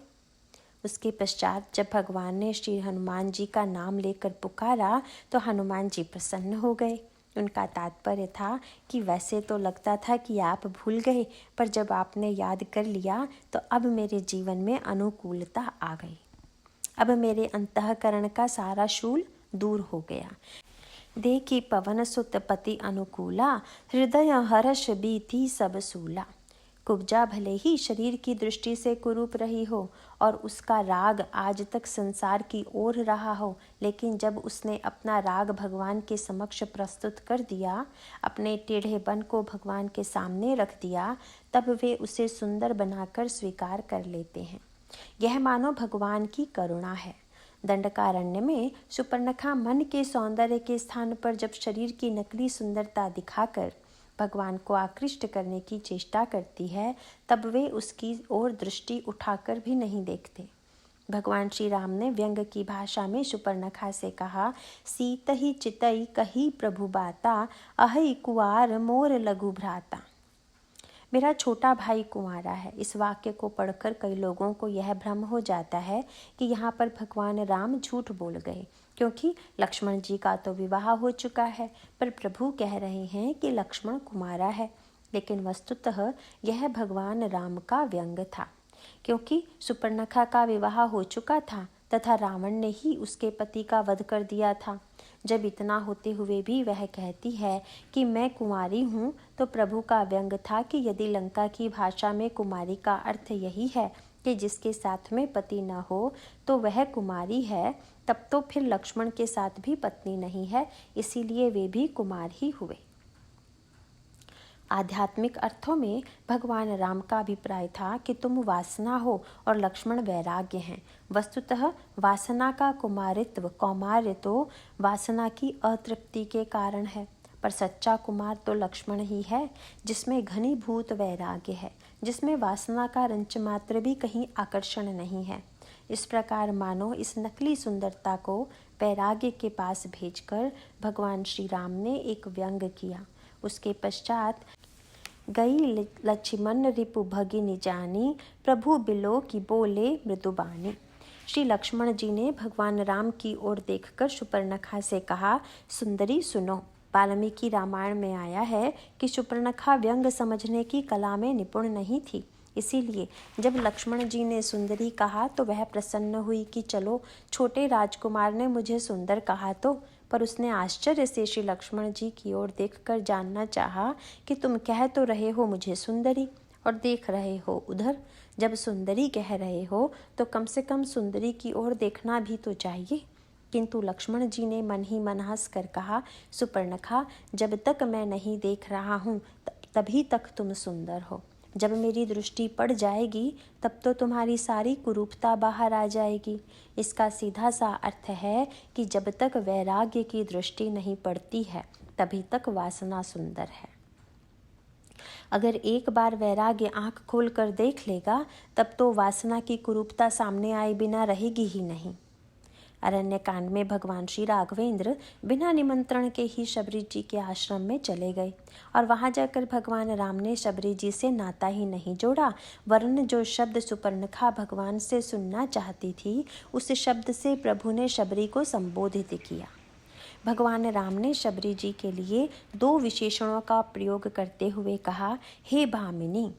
उसके पश्चात जब भगवान ने श्री हनुमान जी का नाम लेकर पुकारा तो हनुमान जी प्रसन्न हो गए। उनका तात्पर्य था कि वैसे तो लगता था कि आप भूल गए, पर जब आपने याद कर लिया तो अब मेरे जीवन में अनुकूलता आ गई। अब मेरे अंतःकरण का सारा शूल दूर हो गया। देखी पवन सुत पति अनुकूला, हृदय हर्ष बीती सब सूला। कुब्जा भले ही शरीर की दृष्टि से कुरूप रही हो और उसका राग आज तक संसार की ओर रहा हो, लेकिन जब उसने अपना राग भगवान के समक्ष प्रस्तुत कर दिया, अपने टेढ़ेपन को भगवान के सामने रख दिया, तब वे उसे सुंदर बनाकर स्वीकार कर लेते हैं। यह मानो भगवान की करुणा है। दंडकारण्य में सुपर्णखा मन के सौंदर्य के स्थान पर जब शरीर की नकली सुंदरता दिखाकर भगवान को आकृष्ट करने की चेष्टा करती है, तब वे उसकी ओर दृष्टि उठाकर भी नहीं देखते। भगवान श्री राम ने व्यंग की भाषा में सुपर्णखा से कहा, सीत ही चितई कही प्रभु बाता, अहि कुआर मोर लघु भ्राता। मेरा छोटा भाई कुंवारा है। इस वाक्य को पढ़कर कई लोगों को यह भ्रम हो जाता है कि यहाँ पर भगवान राम झूठ बोल गए, क्योंकि लक्ष्मण जी का तो विवाह हो चुका है, पर प्रभु कह रहे हैं कि लक्ष्मण कुमारा है। लेकिन वस्तुतः यह भगवान राम का व्यंग था, क्योंकि सुपर्णखा का विवाह हो चुका था तथा रावण ने ही उसके पति का वध कर दिया था। जब इतना होते हुए भी वह कहती है कि मैं कुंवारी हूँ, तो प्रभु का व्यंग था कि यदि लंका की भाषा में कुमारी का अर्थ यही है कि जिसके साथ में पति न हो तो वह कुमारी है, तब तो फिर लक्ष्मण के साथ भी पत्नी नहीं है, इसीलिए वे भी कुमार ही हुए। आध्यात्मिक अर्थों में भगवान राम का अभिप्राय था कि तुम वासना हो और लक्ष्मण वैराग्य हैं। वस्तुतः वासना का कुमारित्व, कौमार्य तो वासना की अतृप्ति के कारण है, पर सच्चा कुमार तो लक्ष्मण ही है, जिसमें घनीभूत वैराग्य है, जिसमें वासना का रंच मात्र भी कहीं आकर्षण नहीं है। इस प्रकार मानो इस नकली सुंदरता को वैराग्य के पास भेजकर भगवान श्री राम ने एक व्यंग किया। उसके पश्चात गई लक्ष्मण रिपु भगिनी जानी, प्रभु बिलो की बोले मृदुबानी। श्री लक्ष्मण जी ने भगवान राम की ओर देखकर शूर्पणखा से कहा, सुंदरी सुनो। वाल्मीकि रामायण में आया है कि शूर्पणखा व्यंग समझने की कला में निपुण नहीं थी, इसीलिए जब लक्ष्मण जी ने सुंदरी कहा तो वह प्रसन्न हुई कि चलो, छोटे राजकुमार ने मुझे सुंदर कहा तो। पर उसने आश्चर्य से श्री लक्ष्मण जी की ओर देखकर जानना चाहा कि तुम कह तो रहे हो मुझे सुंदरी और देख रहे हो उधर। जब सुंदरी कह रहे हो तो कम से कम सुंदरी की ओर देखना भी तो चाहिए। किंतु लक्ष्मण जी ने मन ही मन हंस कर कहा, शूर्पणखा, जब तक मैं नहीं देख रहा हूँ तभी तक तुम सुंदर हो। जब मेरी दृष्टि पड़ जाएगी तब तो तुम्हारी सारी कुरूपता बाहर आ जाएगी। इसका सीधा सा अर्थ है कि जब तक वैराग्य की दृष्टि नहीं पड़ती है तभी तक वासना सुंदर है। अगर एक बार वैराग्य आंख खोल कर देख लेगा तब तो वासना की कुरूपता सामने आए बिना रहेगी ही नहीं। अरण्य कांड में भगवान श्री राघवेंद्र बिना निमंत्रण के ही शबरी जी के आश्रम में चले गए और वहां जाकर भगवान राम ने शबरी जी से नाता ही नहीं जोड़ा, वरन जो शब्द शूर्पणखा भगवान से सुनना चाहती थी उस शब्द से प्रभु ने शबरी को संबोधित किया। भगवान राम ने शबरी जी के लिए 2 विशेषणों का प्रयोग करते हुए कहा, हे भामिनी,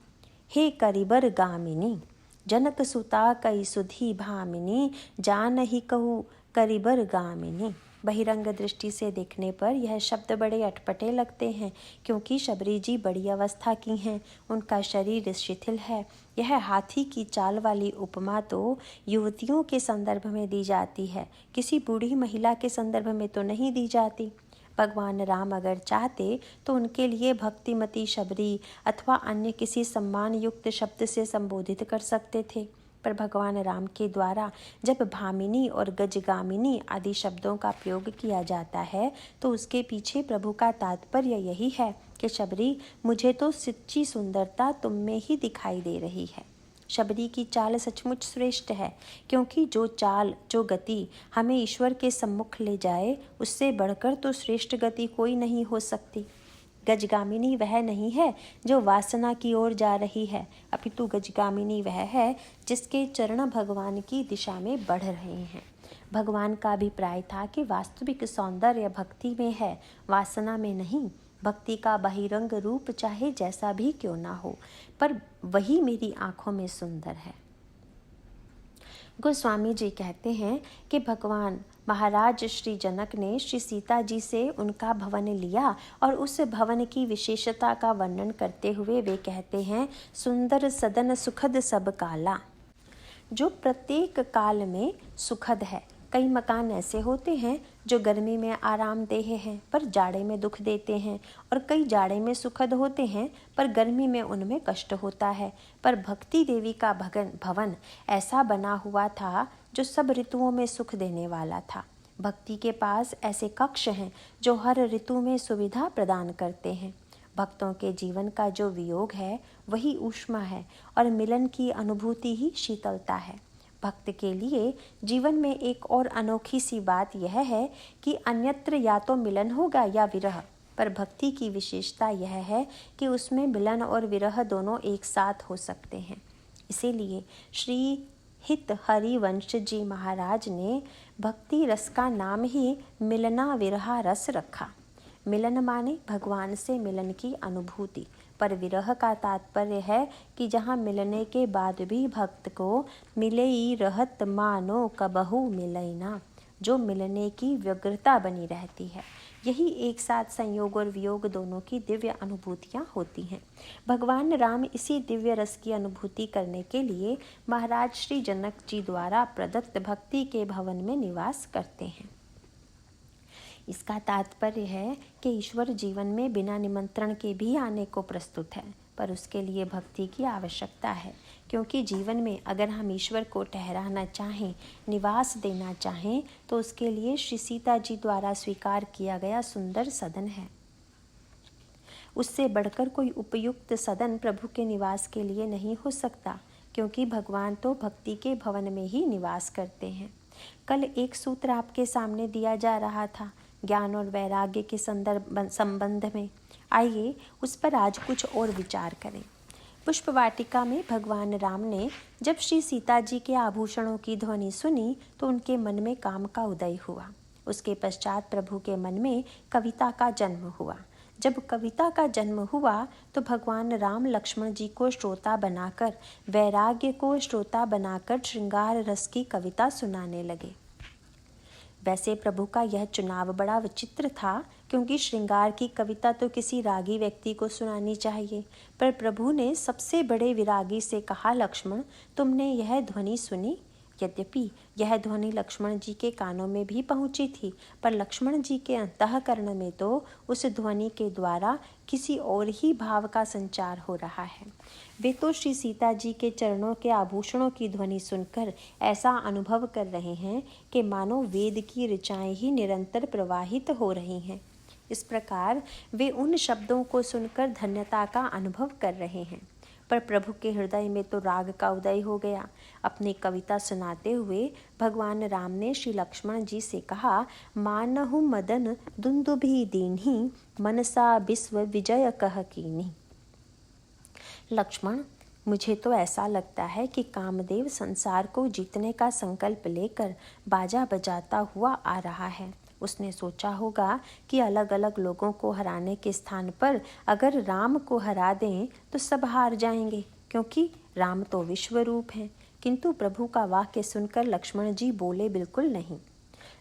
हे करिबर गामिनी, जनक सुता कई सुधी भामिनी, जान ही कहू करिबर गामिनी। बहिरंग दृष्टि से देखने पर यह शब्द बड़े अटपटे लगते हैं, क्योंकि शबरी जी बड़ी अवस्था की हैं, उनका शरीर शिथिल है। यह हाथी की चाल वाली उपमा तो युवतियों के संदर्भ में दी जाती है, किसी बूढ़ी महिला के संदर्भ में तो नहीं दी जाती। भगवान राम अगर चाहते तो उनके लिए भक्तिमती शबरी अथवा अन्य किसी सम्मान युक्त शब्द से संबोधित कर सकते थे, पर भगवान राम के द्वारा जब भामिनी और गजगामिनी आदि शब्दों का प्रयोग किया जाता है तो उसके पीछे प्रभु का तात्पर्य यही है कि शबरी, मुझे तो सच्ची सुंदरता तुम में ही दिखाई दे रही है। शबरी की चाल सचमुच श्रेष्ठ है, क्योंकि जो चाल, जो गति हमें ईश्वर के सम्मुख ले जाए, उससे बढ़कर तो श्रेष्ठ गति कोई नहीं हो सकती। गजगामिनी वह नहीं है जो वासना की ओर जा रही है, अपितु गजगामिनी वह है जिसके चरण भगवान की दिशा में बढ़ रहे हैं। भगवान का अभिप्राय था कि वास्तविक सौंदर्य भक्ति में है, वासना में नहीं। भक्ति का बहिरंग रूप चाहे जैसा भी क्यों ना हो, पर वही मेरी आंखों में सुंदर है। गोस्वामी जी कहते हैं कि भगवान महाराज श्री जनक ने श्री सीता जी से उनका भवन लिया और उस भवन की विशेषता का वर्णन करते हुए वे कहते हैं, सुंदर सदन सुखद सब काला, जो प्रत्येक काल में सुखद है। कई मकान ऐसे होते हैं जो गर्मी में आरामदेह हैं पर जाड़े में दुख देते हैं, और कई जाड़े में सुखद होते हैं पर गर्मी में उनमें कष्ट होता है। पर भक्ति देवी का भवन ऐसा बना हुआ था जो सब ऋतुओं में सुख देने वाला था। भक्ति के पास ऐसे कक्ष हैं जो हर ऋतु में सुविधा प्रदान करते हैं। भक्तों के जीवन का जो वियोग है वही ऊष्मा है और मिलन की अनुभूति ही शीतलता है। भक्त के लिए जीवन में एक और अनोखी सी बात यह है कि अन्यत्र या तो मिलन होगा या विरह, पर भक्ति की विशेषता यह है कि उसमें मिलन और विरह दोनों एक साथ हो सकते हैं। इसीलिए श्री हित हरिवंश जी महाराज ने भक्ति रस का नाम ही मिलना विरहा रस रखा। मिलन माने भगवान से मिलन की अनुभूति, पर विरह का तात्पर्य है कि जहाँ मिलने के बाद भी भक्त को मिले ही रहत मानो कबहू मिलैना, जो मिलने की व्यग्रता बनी रहती है, यही एक साथ संयोग और वियोग दोनों की दिव्य अनुभूतियाँ होती हैं। भगवान राम इसी दिव्य रस की अनुभूति करने के लिए महाराज श्री जनक जी द्वारा प्रदत्त भक्ति के भवन में निवास करते हैं। इसका तात्पर्य है कि ईश्वर जीवन में बिना निमंत्रण के भी आने को प्रस्तुत है, पर उसके लिए भक्ति की आवश्यकता है, क्योंकि जीवन में अगर हम ईश्वर को ठहराना चाहें, निवास देना चाहें, तो उसके लिए श्री सीता जी द्वारा स्वीकार किया गया सुंदर सदन है। उससे बढ़कर कोई उपयुक्त सदन प्रभु के निवास के लिए नहीं हो सकता, क्योंकि भगवान तो भक्ति के भवन में ही निवास करते हैं। कल एक सूत्र आपके सामने दिया जा रहा था ज्ञान और वैराग्य के संबंध में। आइए उस पर आज कुछ और विचार करें। पुष्प वाटिका में भगवान राम ने जब श्री सीता जी के आभूषणों की ध्वनि सुनी तो उनके मन में काम का उदय हुआ। उसके पश्चात प्रभु के मन में कविता का जन्म हुआ। जब कविता का जन्म हुआ तो भगवान राम लक्ष्मण जी को श्रोता बनाकर, वैराग्य को श्रोता बनाकर श्रृंगार रस की कविता सुनाने लगे। वैसे प्रभु का यह चुनाव बड़ा विचित्र था, क्योंकि श्रृंगार की कविता तो किसी रागी व्यक्ति को सुनानी चाहिए, पर प्रभु ने सबसे बड़े विरागी से कहा, लक्ष्मण तुमने यह ध्वनि सुनी? यद्यपि यह ध्वनि लक्ष्मण जी के कानों में भी पहुंची थी, पर लक्ष्मण जी के अंतःकरण में तो उस ध्वनि के द्वारा किसी और ही भाव का संचार हो रहा है। वे तो श्री सीता जी के चरणों के आभूषणों की ध्वनि सुनकर ऐसा अनुभव कर रहे हैं कि मानो वेद की ऋचाएं ही निरंतर प्रवाहित हो रही हैं। इस प्रकार वे उन शब्दों को सुनकर धन्यता का अनुभव कर रहे हैं। पर प्रभु के हृदय में तो राग का उदय हो गया। अपनी कविता सुनाते हुए भगवान राम ने श्री लक्ष्मण जी से कहा, मानहु मदन दुंदुभि दीन्ही, मनसा विश्व विजय कह कीन्ही। लक्ष्मण, मुझे तो ऐसा लगता है कि कामदेव संसार को जीतने का संकल्प लेकर बाजा बजाता हुआ आ रहा है। उसने सोचा होगा कि अलग अलग लोगों को हराने के स्थान पर अगर राम को हरा दें तो सब हार जाएंगे, क्योंकि राम तो विश्व रूप हैं। किंतु प्रभु का वाक्य सुनकर लक्ष्मण जी बोले बिल्कुल नहीं।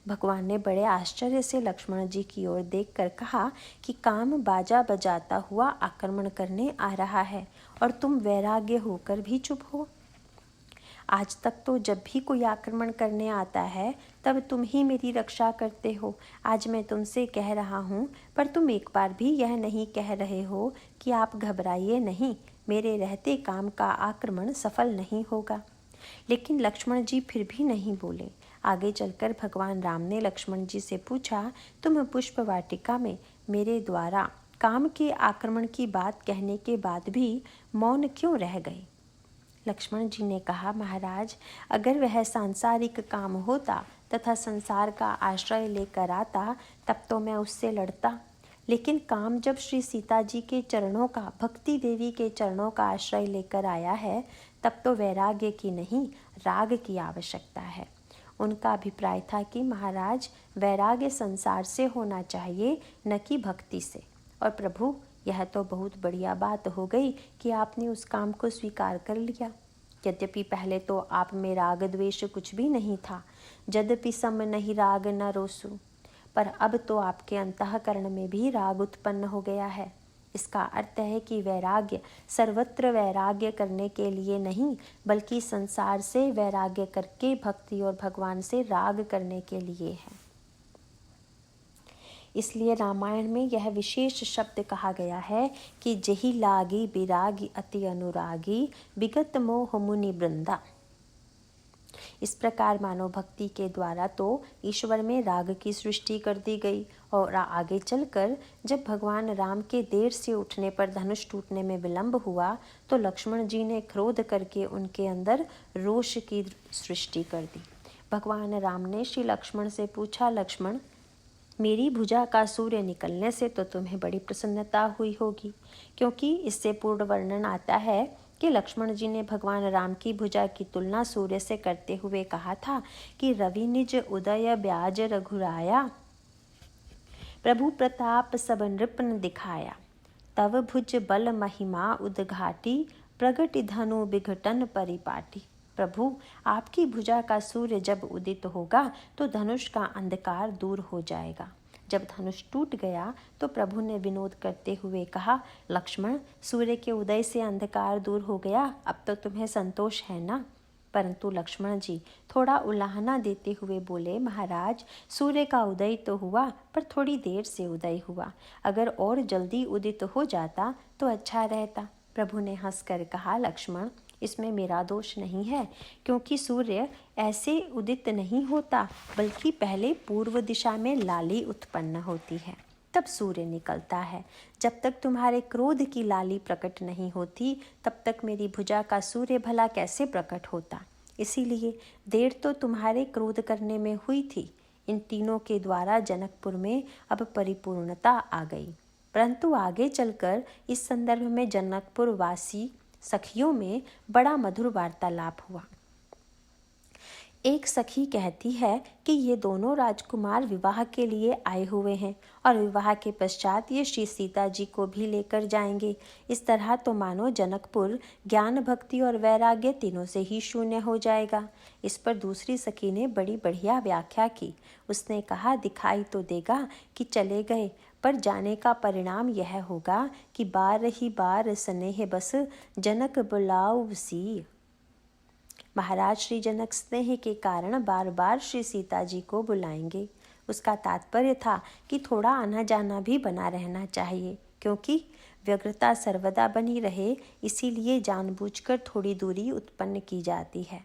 भगवान ने बड़े आश्चर्य से लक्ष्मण जी की ओर देखकर कहा कि काम बाजा बजाता हुआ आक्रमण करने आ रहा है और तुम वैराग्य होकर भी चुप हो। आज तक तो जब भी कोई आक्रमण करने आता है तब तुम ही मेरी रक्षा करते हो। आज मैं तुमसे कह रहा हूँ, पर तुम एक बार भी यह नहीं कह रहे हो कि आप घबराइए नहीं, मेरे रहते काम का आक्रमण सफल नहीं होगा। लेकिन लक्ष्मण जी फिर भी नहीं बोले। आगे चलकर भगवान राम ने लक्ष्मण जी से पूछा, तुम पुष्प वाटिका में मेरे द्वारा काम के आक्रमण की बात कहने के बाद भी मौन क्यों रह गए? लक्ष्मण जी ने कहा, महाराज, अगर वह सांसारिक काम होता तथा संसार का आश्रय लेकर आता तब तो मैं उससे लड़ता, लेकिन काम जब श्री सीता जी के चरणों का, भक्ति देवी के चरणों का आश्रय लेकर आया है, तब तो वैराग्य की नहीं राग की आवश्यकता है। उनका अभिप्राय था कि महाराज, वैराग्य संसार से होना चाहिए, न कि भक्ति से। और प्रभु, यह तो बहुत बढ़िया बात हो गई कि आपने उस काम को स्वीकार कर लिया। यद्यपि पहले तो आप में राग द्वेष कुछ भी नहीं था, यद्यपि सम नहीं राग न रोसु, पर अब तो आपके अंतःकरण में भी राग उत्पन्न हो गया है। इसका अर्थ है कि वैराग्य सर्वत्र वैराग्य करने के लिए नहीं, बल्कि संसार से वैराग्य करके भक्ति और भगवान से राग करने के लिए है। इसलिए रामायण में यह विशेष शब्द कहा गया है कि जही लागी बिरागी अति अनुरागी, विगत मोह मुनि वृंदा। इस प्रकार मानव भक्ति के द्वारा तो ईश्वर में राग की सृष्टि कर दी गई, और आगे चलकर जब भगवान राम के देर से उठने पर धनुष टूटने में विलंब हुआ तो लक्ष्मण जी ने क्रोध करके उनके अंदर रोष की सृष्टि कर दी। भगवान राम ने श्री लक्ष्मण से पूछा, लक्ष्मण, मेरी भुजा का सूर्य निकलने से तो तुम्हें बड़ी प्रसन्नता हुई होगी, क्योंकि इससे पूर्ण वर्णन आता है कि लक्ष्मण जी ने भगवान राम की भुजा की तुलना सूर्य से करते हुए कहा था कि रवि निज उदय ब्याज रघुराया, प्रभु प्रताप सब नृपन दिखाया, तव भुज बल महिमा उदघाटी, प्रगति धनु विघटन परिपाटी। प्रभु, आपकी भुजा का सूर्य जब उदित होगा तो धनुष का अंधकार दूर हो जाएगा, जब धनुष टूट गया तो प्रभु ने विनोद करते हुए कहा, लक्ष्मण, सूर्य के उदय से अंधकार दूर हो गया, अब तो तुम्हें संतोष है ना? परंतु लक्ष्मण जी थोड़ा उलाहना देते हुए बोले, महाराज, सूर्य का उदय तो हुआ पर थोड़ी देर से उदय हुआ, अगर और जल्दी उदित हो जाता तो अच्छा रहता। प्रभु ने हंसकर कहा, लक्ष्मण, इसमें मेरा दोष नहीं है, क्योंकि सूर्य ऐसे उदित नहीं होता, बल्कि पहले पूर्व दिशा में लाली उत्पन्न होती है, तब सूर्य निकलता है। जब तक तुम्हारे क्रोध की लाली प्रकट नहीं होती, तब तक मेरी भुजा का सूर्य भला कैसे प्रकट होता? इसीलिए देर तो तुम्हारे क्रोध करने में हुई थी। इन तीनों के द्वारा जनकपुर में अब परिपूर्णता आ गई। परंतु आगे चलकर इस संदर्भ में जनकपुर वासी सखियों में बड़ा मधुर वार्तालाप हुआ। एक सखी कहती है कि ये दोनों राजकुमार विवाह के लिए आए हुए हैं और विवाह के पश्चात ये श्री सीता जी को भी लेकर जाएंगे। इस तरह तो मानो जनकपुर ज्ञान, भक्ति और वैराग्य तीनों से ही शून्य हो जाएगा। इस पर दूसरी सखी ने बड़ी बढ़िया व्याख्या की। उसने कहा, दिखाई तो देगा कि चले गए, पर जाने का परिणाम यह होगा कि बार ही बार स्नेह बस जनक बुलाऊ सी। महाराज श्री जनक स्नेह के कारण बार बार श्री सीता जी को बुलाएंगे। उसका तात्पर्य था कि थोड़ा आना जाना भी बना रहना चाहिए, क्योंकि व्यग्रता सर्वदा बनी रहे, इसीलिए जानबूझकर थोड़ी दूरी उत्पन्न की जाती है।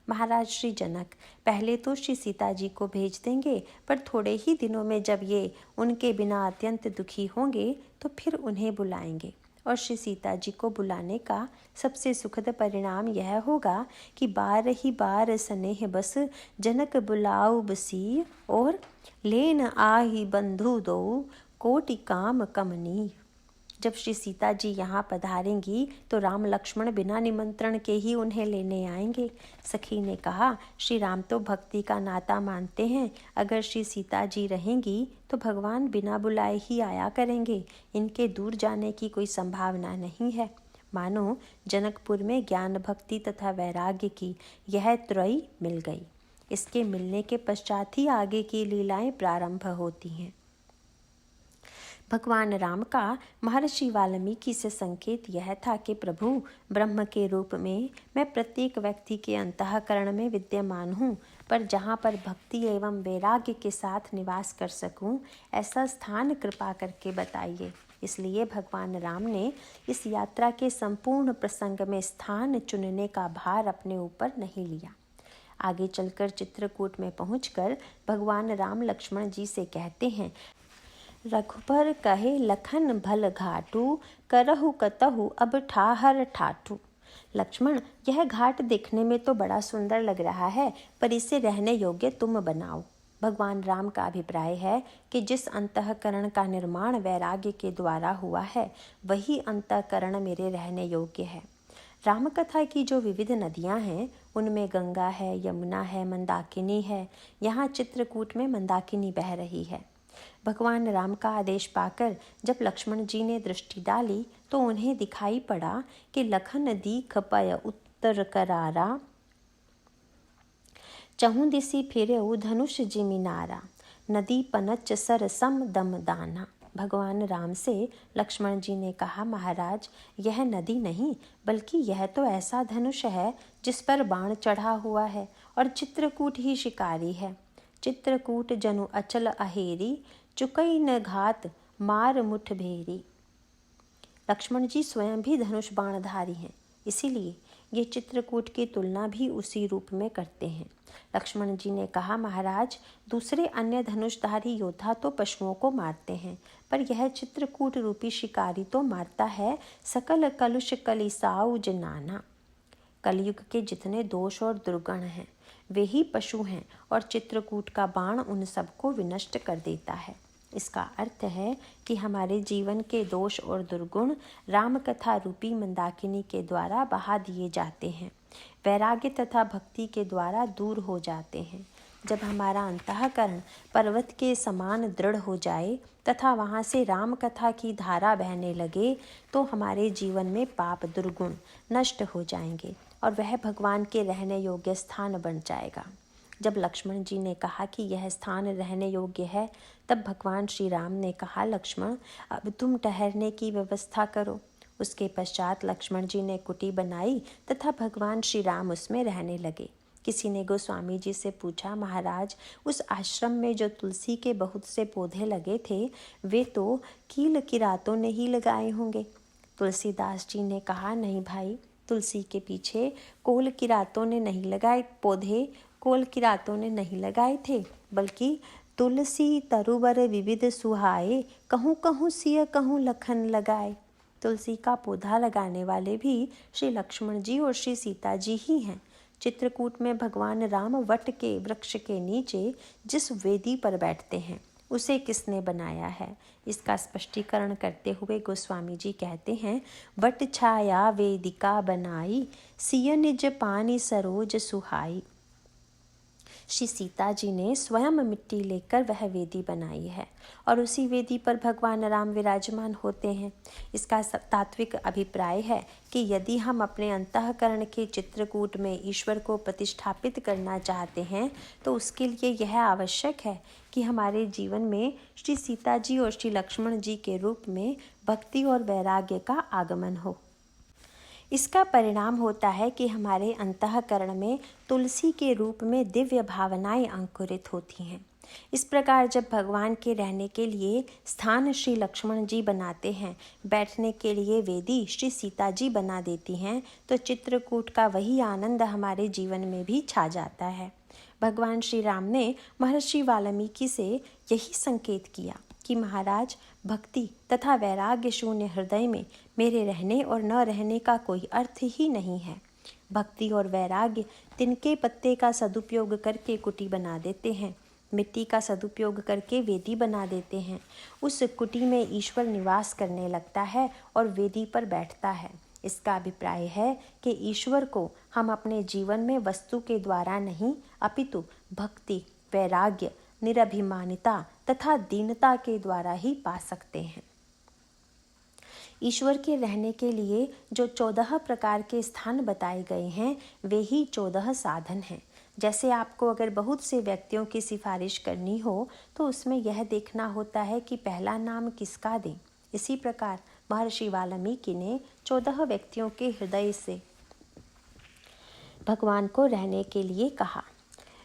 महाराज श्री जनक पहले तो श्री सीता जी को भेज देंगे, पर थोड़े ही दिनों में जब ये उनके बिना अत्यंत दुखी होंगे तो फिर उन्हें बुलाएंगे। और श्री सीता जी को बुलाने का सबसे सुखद परिणाम यह होगा कि बार ही बार स्नेह बस जनक बुलाऊ बसी, और लेन आही बंधु दो कोटि काम कमनी। जब श्री सीता जी यहाँ पधारेंगी तो राम लक्ष्मण बिना निमंत्रण के ही उन्हें लेने आएंगे। सखी ने कहा, श्री राम तो भक्ति का नाता मानते हैं, अगर श्री सीता जी रहेंगी तो भगवान बिना बुलाए ही आया करेंगे, इनके दूर जाने की कोई संभावना नहीं है। मानो जनकपुर में ज्ञान, भक्ति तथा वैराग्य की यह त्रयी मिल गई। इसके मिलने के पश्चात ही आगे की लीलाएं प्रारंभ होती हैं। भगवान राम का महर्षि वाल्मीकि से संकेत यह था कि प्रभु ब्रह्म के रूप में मैं प्रत्येक व्यक्ति के अंतःकरण में विद्यमान हूँ, पर जहाँ पर भक्ति एवं वैराग्य के साथ निवास कर सकूँ, ऐसा स्थान कृपा करके बताइए। इसलिए भगवान राम ने इस यात्रा के संपूर्ण प्रसंग में स्थान चुनने का भार अपने ऊपर नहीं लिया। आगे चलकर चित्रकूट में पहुंचकर भगवान राम लक्ष्मण जी से कहते हैं, रघुबर कहे लखन भल घाटू, करहु कतहु अब ठाहर ठाठू। लक्ष्मण, यह घाट देखने में तो बड़ा सुंदर लग रहा है, पर इसे रहने योग्य तुम बनाओ। भगवान राम का अभिप्राय है कि जिस अंतःकरण का निर्माण वैराग्य के द्वारा हुआ है, वही अंतःकरण मेरे रहने योग्य है। रामकथा की जो विविध नदियाँ हैं, उनमें गंगा है, यमुना है, मंदाकिनी है। यहाँ चित्रकूट में मंदाकिनी बह रही है। भगवान राम का आदेश पाकर जब लक्ष्मण जी ने दृष्टि डाली तो उन्हें दिखाई पड़ा कि लखन दीख पय उत्तर करारा, चहुं दिसी फिरे धनुष जिमिनारा, नदी पनच सर सम दम दाना। भगवान राम से लक्ष्मण जी ने कहा, महाराज, यह नदी नहीं बल्कि यह तो ऐसा धनुष है जिस पर बाण चढ़ा हुआ है, और चित्रकूट ही शिकारी है। चित्रकूट जनु अचल अहेरी, चुकई न घात मार मुठ भेरी। लक्ष्मण जी स्वयं भी धनुष बाणधारी हैं, इसीलिए ये चित्रकूट की तुलना भी उसी रूप में करते हैं। लक्ष्मण जी ने कहा, महाराज, दूसरे अन्य धनुषधारी योद्धा तो पशुओं को मारते हैं, पर यह चित्रकूट रूपी शिकारी तो मारता है सकल कलुष कलिसाऊ जनाना। कलयुग के जितने दोष और दुर्गुण हैं वे ही पशु हैं, और चित्रकूट का बाण उन सबको विनष्ट कर देता है। इसका अर्थ है कि हमारे जीवन के दोष और दुर्गुण राम कथा रूपी मंदाकिनी के द्वारा बहा दिए जाते हैं, वैराग्य तथा भक्ति के द्वारा दूर हो जाते हैं। जब हमारा अंतःकरण पर्वत के समान दृढ़ हो जाए तथा वहाँ से राम कथा की धारा बहने लगे, तो हमारे जीवन में पाप दुर्गुण नष्ट हो जाएंगे और वह भगवान के रहने योग्य स्थान बन जाएगा। जब लक्ष्मण जी ने कहा कि यह स्थान रहने योग्य है, तब भगवान श्री राम ने कहा, लक्ष्मण अब तुम ठहरने की व्यवस्था करो। उसके पश्चात लक्ष्मण जी ने कुटी बनाई तथा भगवान श्री राम उसमें रहने लगे। किसी ने गोस्वामी जी से पूछा, महाराज उस आश्रम में जो तुलसी के बहुत से पौधे लगे थे वे तो कील किरातों ने ही लगाए होंगे। तुलसीदास जी ने कहा, नहीं भाई, तुलसी के पीछे कोल किरातों ने नहीं लगाए पौधे, कोल किरातों ने नहीं लगाए थे, बल्कि तुलसी तरुवर विविध सुहाए, कहूँ कहूँ सिय कहूँ लखन लगाए। तुलसी का पौधा लगाने वाले भी श्री लक्ष्मण जी और श्री सीता जी ही हैं। चित्रकूट में भगवान राम वट के वृक्ष के नीचे जिस वेदी पर बैठते हैं उसे किसने बनाया है, इसका स्पष्टीकरण करते हुए गोस्वामी जी कहते हैं, वट छाया वेदिका बनाई, सिय निज पानी सरोज सुहाई। श्री सीता जी ने स्वयं मिट्टी लेकर वह वेदी बनाई है और उसी वेदी पर भगवान राम विराजमान होते हैं। इसका तात्विक अभिप्राय है कि यदि हम अपने अंतःकरण के चित्रकूट में ईश्वर को प्रतिष्ठापित करना चाहते हैं तो उसके लिए यह आवश्यक है कि हमारे जीवन में श्री सीता जी और श्री लक्ष्मण जी के रूप में भक्ति और वैराग्य का आगमन हो। इसका परिणाम होता है कि हमारे अंतःकरण में तुलसी के रूप में दिव्य भावनाएं अंकुरित होती हैं। इस प्रकार जब भगवान के रहने के लिए स्थान श्री लक्ष्मण जी बनाते हैं, बैठने के लिए वेदी श्री सीता जी बना देती हैं, तो चित्रकूट का वही आनंद हमारे जीवन में भी छा जाता है। भगवान श्री राम ने महर्षि वाल्मीकि से यही संकेत किया कि महाराज, भक्ति तथा वैराग्य शून्य हृदय में मेरे रहने और न रहने का कोई अर्थ ही नहीं है। भक्ति और वैराग्य तिनके पत्ते का सदुपयोग करके कुटी बना देते हैं, मिट्टी का सदुपयोग करके वेदी बना देते हैं। उस कुटी में ईश्वर निवास करने लगता है और वेदी पर बैठता है। इसका अभिप्राय है कि ईश्वर को हम अपने जीवन में वस्तु के द्वारा नहीं, अपितु भक्ति, वैराग्य, निरभिमानिता तथा दीनता के द्वारा ही पा सकते हैं। ईश्वर के रहने के लिए जो 14 प्रकार के स्थान बताए गए हैं वे ही 14 साधन हैं। जैसे आपको अगर बहुत से व्यक्तियों की सिफारिश करनी हो तो उसमें यह देखना होता है कि पहला नाम किसका दें। इसी प्रकार महर्षि वाल्मीकि ने 14 व्यक्तियों के हृदय से भगवान को रहने के लिए कहा।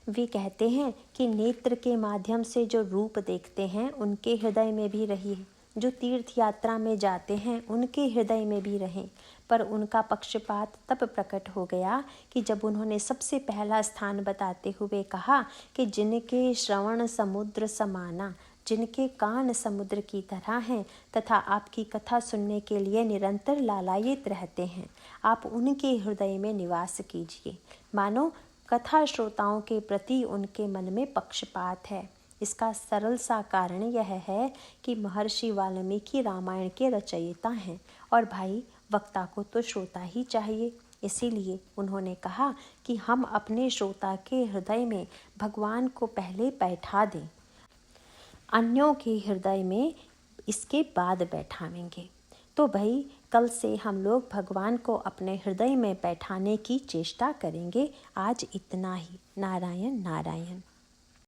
वे कहते हैं कि नेत्र के माध्यम से जो रूप देखते हैं उनके हृदय में भी रहिए, जो तीर्थ यात्रा में जाते हैं उनके हृदय में भी रहें। पर उनका पक्षपात तब प्रकट हो गया कि जब उन्होंने सबसे पहला स्थान बताते हुए कहा कि जिनके श्रवण समुद्र समाना, जिनके कान समुद्र की तरह हैं तथा आपकी कथा सुनने के लिए निरंतर लालायित रहते हैं, आप उनके हृदय में निवास कीजिए। मानो कथा श्रोताओं के प्रति उनके मन में पक्षपात है। इसका सरल सा कारण यह है कि महर्षि वाल्मीकि रामायण के रचयिता हैं और भाई वक्ता को तो श्रोता ही चाहिए। इसीलिए उन्होंने कहा कि हम अपने श्रोता के हृदय में भगवान को पहले बैठा दें, अन्यों के हृदय में इसके बाद बैठावेंगे। तो भाई कल से हम लोग भगवान को अपने हृदय में बैठाने की चेष्टा करेंगे। आज इतना ही। नारायण नारायण।